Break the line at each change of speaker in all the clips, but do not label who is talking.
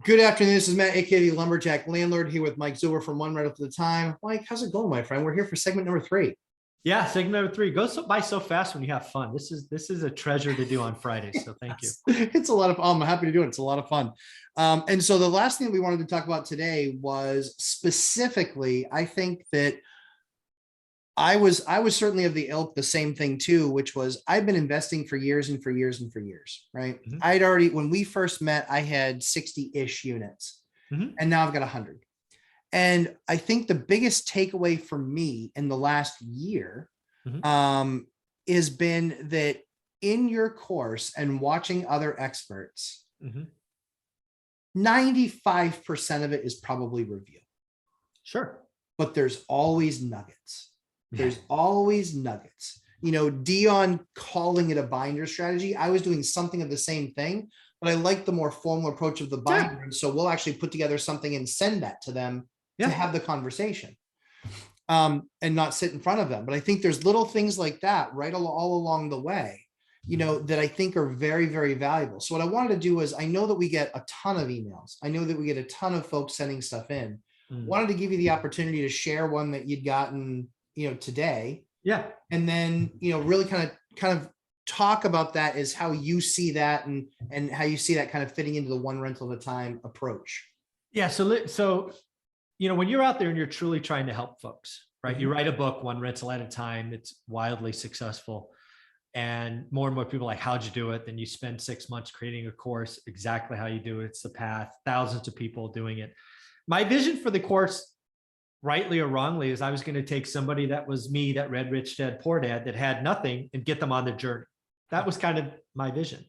Good afternoon. This is Matt, aka the Lumberjack Landlord, here with Mike Zuber from One Rental at a Time. Mike, how's it going, my friend? We're here for segment number 3.
Yeah, segment number 3 goes by so fast when you have fun. This is a treasure to do on Fridays. So thank you.
It's a lot of fun. I'm happy to do it. It's a lot of fun. And so the last thing we wanted to talk about today was specifically, I think that I was certainly of the ilk, the same thing too, which was I've been investing for years and for years and for years, right? I'd already, when we first met, I had 60-ish units and now I've got 100. And I think the biggest takeaway for me in the last year has been that in your course and watching other experts, 95% of it is probably review.
Sure.
But there's always nuggets. There's always nuggets. You know, Dion calling it a binder strategy. I was doing something of the same thing, but I like the more formal approach of the binder. And so we'll actually put together something and send that to them to have the conversation and not sit in front of them. But I think there's little things like that right all along the way, you know, that I think are very, very valuable. So what I wanted to do is, I know that we get a ton of emails. I know that we get a ton of folks sending stuff in. Wanted to give you the opportunity to share one that you'd gotten, you know, today. Yeah. And then, you know, really kind of talk about that as how you see that and how you see that kind of fitting into the one rental at a time approach. Yeah.
So, you know, when you're out there and you're truly trying to help folks, right? You write a book, One Rental at a Time. It's wildly successful. And more people are like, how'd you do it? Then you spend 6 months creating a course, exactly how you do it. It's the path, thousands of people doing it. My vision for the course, rightly or wrongly, is I was going to take somebody that was me, that read Rich Dad, Poor Dad, that had nothing, and get them on the journey. That was kind of my vision.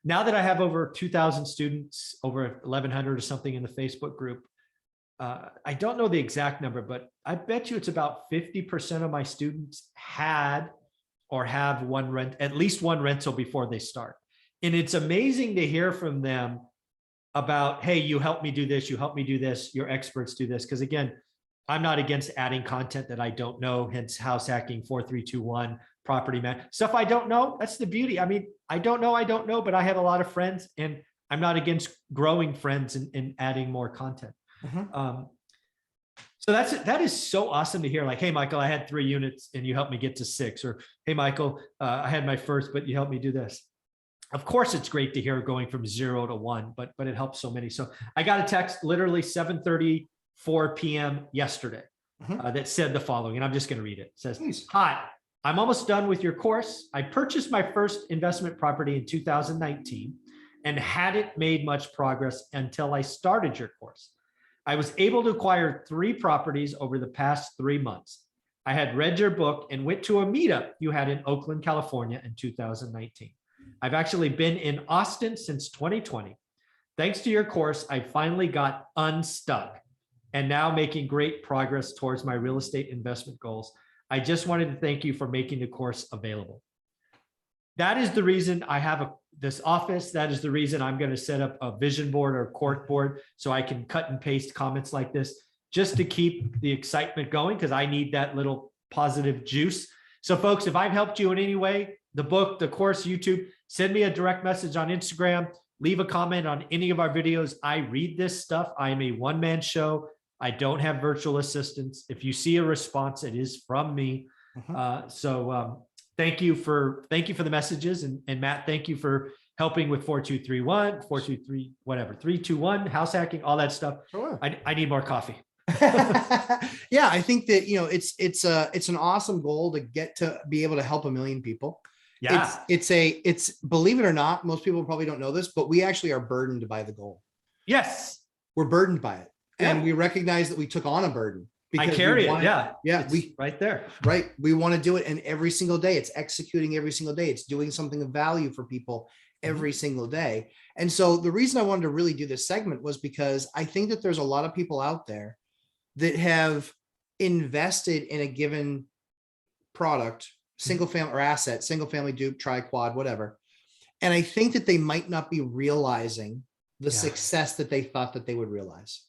Now that I have over 2,000 students, over 1,100 or something in the Facebook group, I don't know the exact number, but I bet you it's about 50% of my students had or have at least one rental before they start. And it's amazing to hear from them about, hey, you helped me do this, you helped me do this, your experts do this. Because again, I'm not against adding content that I don't know, hence house hacking, 4321, property man, stuff I don't know. That's the beauty. I mean, I don't know, but I have a lot of friends, and I'm not against growing friends and adding more content. So that is so awesome to hear. Like, hey, Michael, I had 3 units and you helped me get to 6. Or, hey, Michael, I had my first, but you helped me do this. Of course, it's great to hear going from 0 to 1, but it helps so many. So I got a text literally 7:34 p.m. yesterday that said the following, and I'm just going to read it. It says, hi, I'm almost done with your course. I purchased my first investment property in 2019 and hadn't made much progress until I started your course. I was able to acquire 3 properties over the past 3 months. I had read your book and went to a meetup you had in Oakland, California in 2019. I've actually been in Austin since 2020. Thanks to your course, I finally got unstuck and now making great progress towards my real estate investment goals. I just wanted to thank you for making the course available. That is the reason I have this office. That is the reason I'm going to set up a vision board or cork board so I can cut and paste comments like this, just to keep the excitement going, because I need that little positive juice. So folks, if I've helped you in any way, the book, the course, YouTube, send me a direct message on Instagram, leave a comment on any of our videos. I read this stuff. I am a one-man show. I don't have virtual assistants. If you see a response, it is from me. Thank you for the messages. And Matt, thank you for helping with 4231, 423, whatever, 321, house hacking, all that stuff. Sure. I need more coffee.
Yeah, I think that, you know, it's an awesome goal to get to be able to help 1 million people. Yeah, it's believe it or not, most people probably don't know this, but we actually are burdened by the goal.
Yes,
we're burdened by it, and we recognize that we took on a burden.
I carry it.
Yeah, we
right there.
Right, we want to do it, and every single day, it's executing every single day. It's doing something of value for people every single day. And so the reason I wanted to really do this segment was because I think that there's a lot of people out there that have invested in a given product, single family or asset, single family, dupe, tri, quad, whatever. And I think that they might not be realizing the success that they thought that they would realize.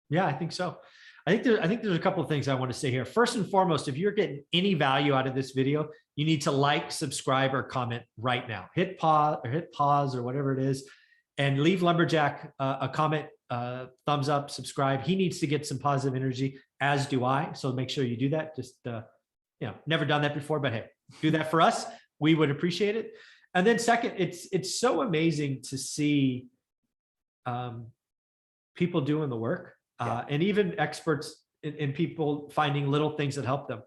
Yeah, I think so. I think there's a couple of things I want to say here. First and foremost, if you're getting any value out of this video, you need to like, subscribe, or comment right now. Hit pause or whatever it is, and leave Lumberjack a comment thumbs up, subscribe. He needs to get some positive energy, as do I. So make sure you do that. Just, never done that before, but hey, do that for us. We would appreciate it. And then second, it's so amazing to see people doing the work and even experts in people finding little things that help them.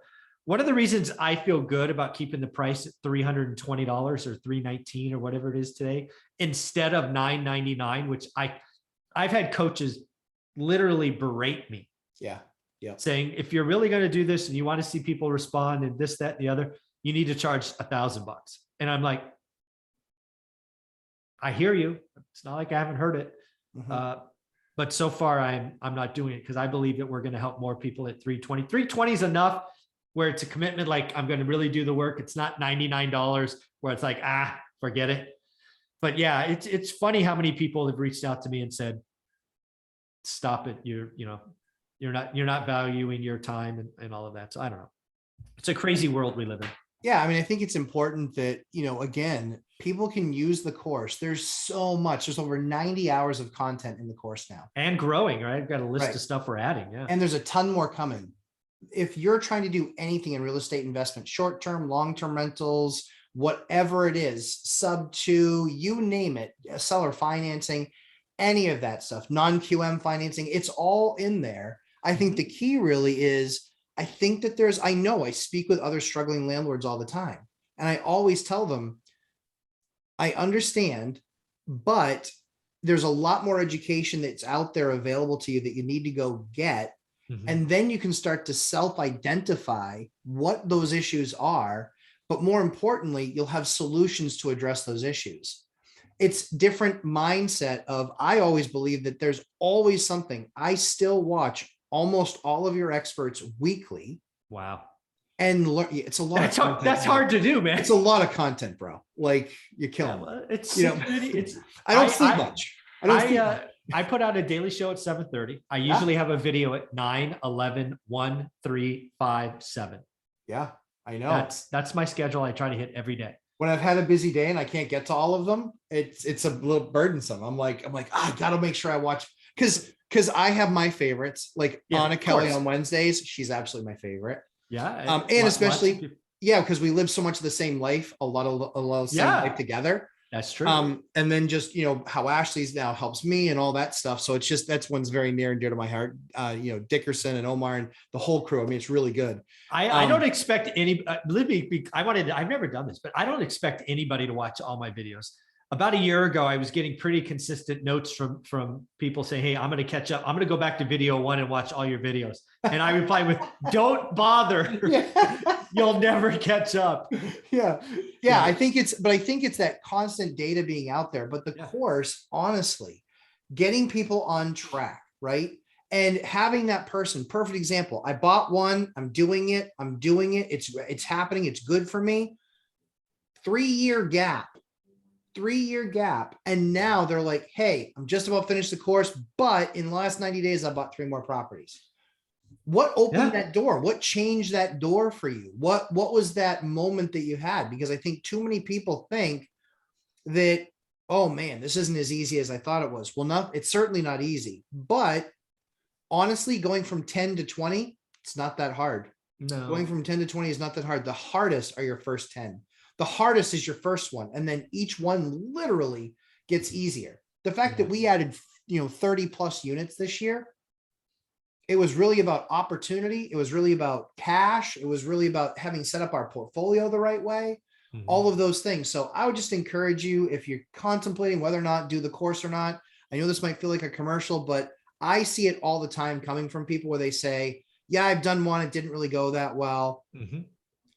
One of the reasons I feel good about keeping the price at $320 or $319 or whatever it is today, instead of $999, which I've had coaches literally berate me.
Yeah.
Saying, if you're really going to do this and you want to see people respond and this, that, and the other, you need to charge $1,000. And I'm like, I hear you. It's not like I haven't heard it. But so far I'm not doing it because I believe that we're going to help more people at 320. 320 is enough where it's a commitment. Like, I'm going to really do the work. It's not $99 where it's like, forget it. But yeah, it's funny how many people have reached out to me and said, stop it. You're not valuing your time and all of that. So I don't know. It's a crazy world we live in.
Yeah. I mean, I think it's important that, again, people can use the course. There's so much, there's over 90 hours of content in the course now.
And growing, right? I've got a list of stuff we're adding. Yeah.
And there's a ton more coming. If you're trying to do anything in real estate investment, short-term, long-term rentals, whatever it is, sub to, you name it, seller financing, any of that stuff, non-QM financing, it's all in there. I think the key really is, I think that I know I speak with other struggling landlords all the time. And I always tell them, I understand, but there's a lot more education that's out there available to you that you need to go get. And then you can start to self-identify what those issues are. But more importantly, you'll have solutions to address those issues. It's different mindset of, I always believe that there's always something. I still watch almost all of your experts weekly.
Wow.
And learn. It's a lot.
That's hard to do, man.
It's a lot of content, bro. Like, you're killing me.
It's,
I don't sleep much.
I put out a daily show at 7:30. I usually have a video at 9, 11, 1, 3, 5, 7.
Yeah, I know.
That's my schedule. I try to hit every day.
When I've had a busy day and I can't get to all of them, it's a little burdensome. I'm like, I gotta make sure I watch, because I have my favorites, like Anna Kelly on Wednesdays. She's absolutely my favorite.
Yeah.
And especially, because we live so much of the same life, a lot of same life together.
That's true.
And then just, how Ashley's now helps me and all that stuff. So it's just, that's one's very near and dear to my heart. Dickerson and Omar and the whole crew. I mean, it's really good.
I don't expect any, I've never done this, but I don't expect anybody to watch all my videos. About a year ago, I was getting pretty consistent notes from people saying, hey, I'm going to catch up. I'm going to go back to video 1 and watch all your videos. And I reply with, don't bother. You'll never catch up.
Yeah. I think it's that constant data being out there, but the course, honestly, getting people on track, right? And having that person, perfect example. I bought one, I'm doing it. It's happening. It's good for me. 3-year gap. And now they're like, hey, I'm just about finished the course, but in the last 90 days, I bought 3 more properties. What opened that door? What changed that door for you? What was that moment that you had? Because I think too many people think that, oh man, this isn't as easy as I thought it was. Well, it's certainly not easy, but honestly, going from 10 to 20, it's not that hard.
No.
Going from 10 to 20 is not that hard. The hardest are your first 10. The hardest is your first one. And then each one literally gets easier. The fact that we added, 30 plus units this year, it was really about opportunity. It was really about cash. It was really about having set up our portfolio the right way, all of those things. So I would just encourage you, if you're contemplating whether or not do the course or not, I know this might feel like a commercial, but I see it all the time coming from people where they say, yeah, I've done one. It didn't really go that well.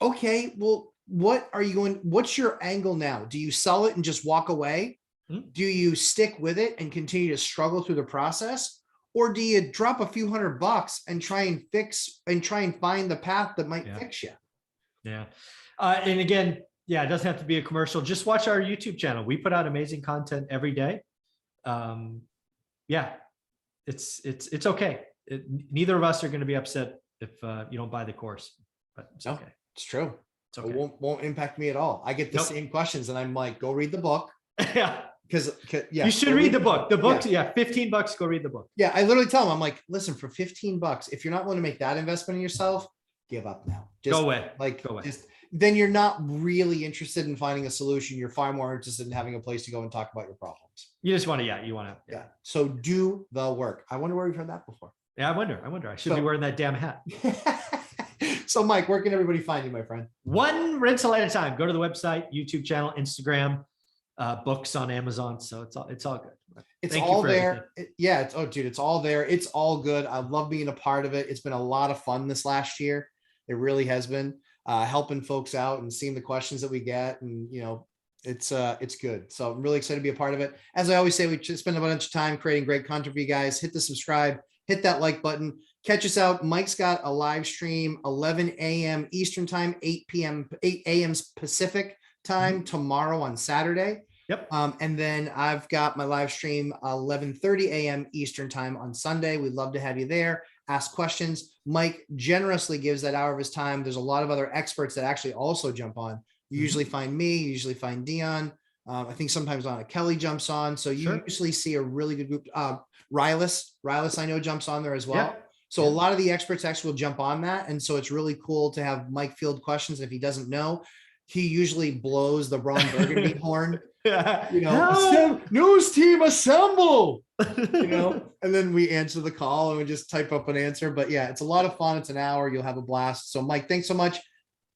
Okay, well, what's your angle now? Do you sell it and just walk away? Do you stick with it and continue to struggle through the process? Or do you drop a few $100 and try and find the path that might fix you? Yeah.
And again, it doesn't have to be a commercial. Just watch our YouTube channel. We put out amazing content every day. It's okay. Neither of us are going to be upset if you don't buy the course, but it's okay.
It's true.
It's okay.
It won't impact me at all. I get the same questions and I'm like, go read the book. because yeah,
You should read the book. The book, yeah, $15, go read the book.
Yeah, I literally tell them, I'm like, listen, for $15, if you're not willing to make that investment in yourself, give up now.
Go away.
Like,
Go away.
then you're not really interested in finding a solution. You're far more interested in having a place to go and talk about your problems.
You just want to, yeah, you want to.
Yeah. So do the work. I wonder where we've heard that before.
Yeah, I wonder. I should be wearing that damn hat.
So Mike, where can everybody find you, my friend?
One rental at a time. Go to the website, YouTube channel, Instagram, books on Amazon. So it's all good.
It's
Thank
all
you for
there. Yeah. Oh, dude, it's all there. It's all good. I love being a part of it. It's been a lot of fun this last year. It really has been, helping folks out and seeing the questions that we get. And, it's good. So I'm really excited to be a part of it. As I always say, we just spend a bunch of time creating great content for you guys. Hit the subscribe, hit that like button, catch us out. Mike's got a live stream, 11 a.m. Eastern time, 8 a.m. Pacific time tomorrow on Saturday.
Yep.
And then I've got my live stream 11:30 a.m. Eastern time on Sunday. We'd love to have you there. Ask questions. Mike generously gives that hour of his time. There's a lot of other experts that actually also jump on. You usually find me, you usually find Dion. I think sometimes Anna Kelly jumps on. So you usually see a really good group. Rylas, I know, jumps on there as well.
Yeah.
So a lot of the experts actually will jump on that. And so it's really cool to have Mike field questions. If he doesn't know, he usually blows the Ron Burgundy horn. News team assemble, and then we answer the call and we just type up an answer. But yeah, it's a lot of fun. It's an hour. You'll have a blast. So Mike, thanks so much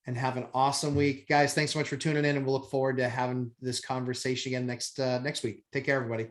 and have an awesome week. Guys, thanks so much for tuning in, and we'll look forward to having this conversation again next week. Take care, everybody.